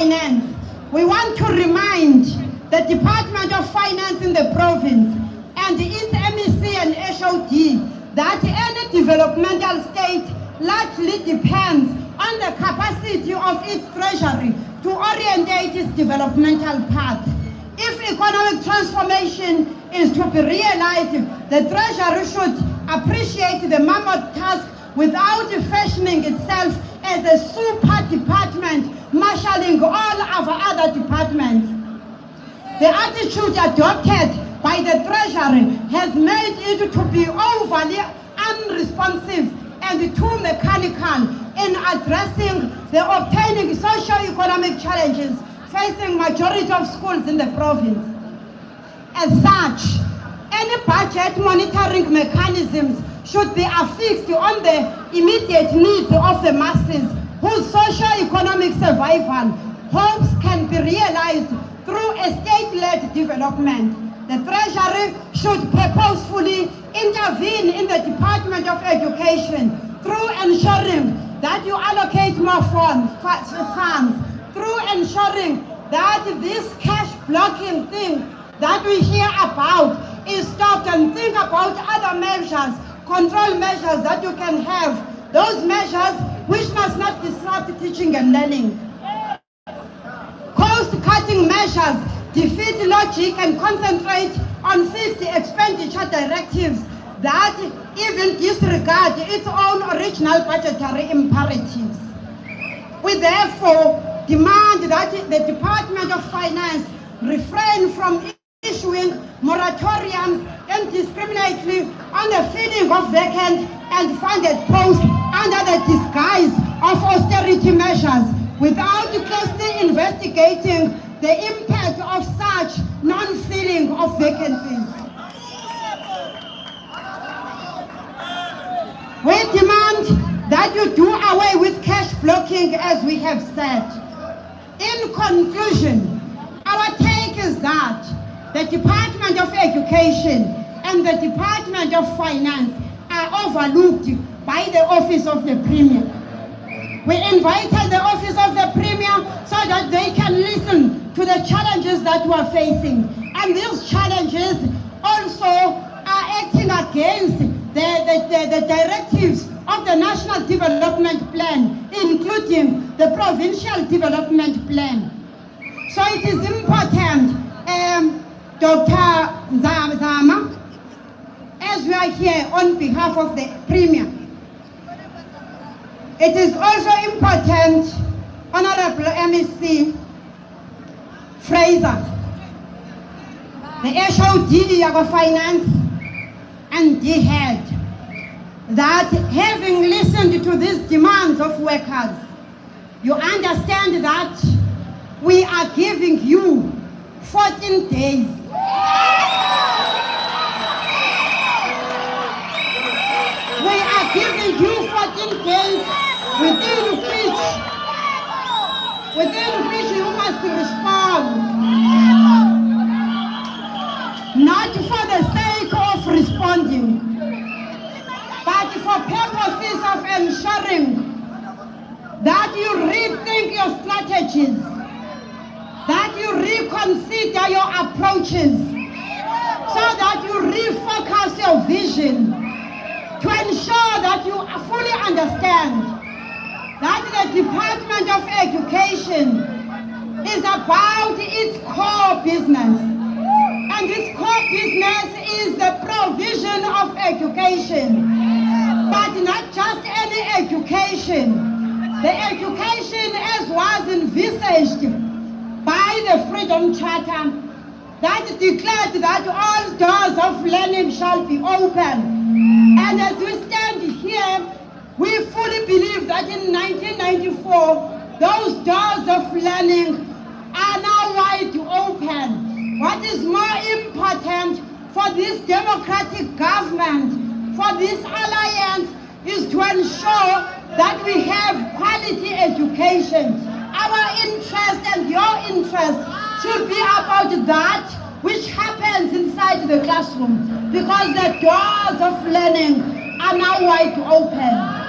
Finance, we want to remind the Department of Finance in the province and its MEC and SOD that any developmental state largely depends on the capacity of its treasury to orientate its developmental path. If economic transformation is to be realized, the treasury should appreciate the mammoth task without fashioning itself as a super department marshalling all our other departments. The attitude adopted by the Treasury has made it to be overly unresponsive and too mechanical in addressing the obtaining socio-economic challenges facing majority of schools in the province. As such, any budget monitoring mechanisms should be affixed on the immediate needs of the masses whose socio-economic survival hopes can be realized through a state-led development. The Treasury should purposefully intervene in the Department of Education through ensuring that you allocate more funds, through ensuring that this cash blocking thing that we hear about is stopped, and think about other measures, control measures that you can have, those measures which must not disrupt teaching and learning. Cost-cutting measures defeat logic and concentrate on fixed expenditure directives that even disregard its own original budgetary imperatives. We therefore demand that the Department of Finance refrain from issuing moratoriums indiscriminately on the filling of vacant and funded posts under the disguise of austerity measures without closely investigating the impact of such non-filling of vacancies. We demand that you do away with cash blocking, as we have said. In conclusion, our take is that the Department of Education and the Department of Finance are overlooked by the Office of the Premier. We invited the Office of the Premier so that they can listen to the challenges that we are facing. And these challenges also are acting against the directives of the National Development Plan, including the Provincial Development Plan. So it is important, Dr. Zama, as we are here on behalf of the Premier, it is also important, Honorable MEC Fraser, the SOD of Finance and the head, that having listened to these demands of workers, you understand that we are giving you 14 days. We are giving you 14 days within which you must respond. Not for the sake of responding, but for purposes of ensuring that you rethink your strategies, that you reconsider your approaches, so that you refocus your vision, to ensure that you fully understand that the Department of Education is about its core business. And its core business is the provision of education, but not just any education. The education as was envisaged by the Freedom Charter that declared that all doors of learning shall be open. And as we stand here, we fully believe that in 1994, those doors of learning are now wide open. What is more important for this democratic government, for this alliance, is to ensure that we have quality education. Our interest and your interest should be about that which happens inside the classroom, because the doors of learning are now wide open.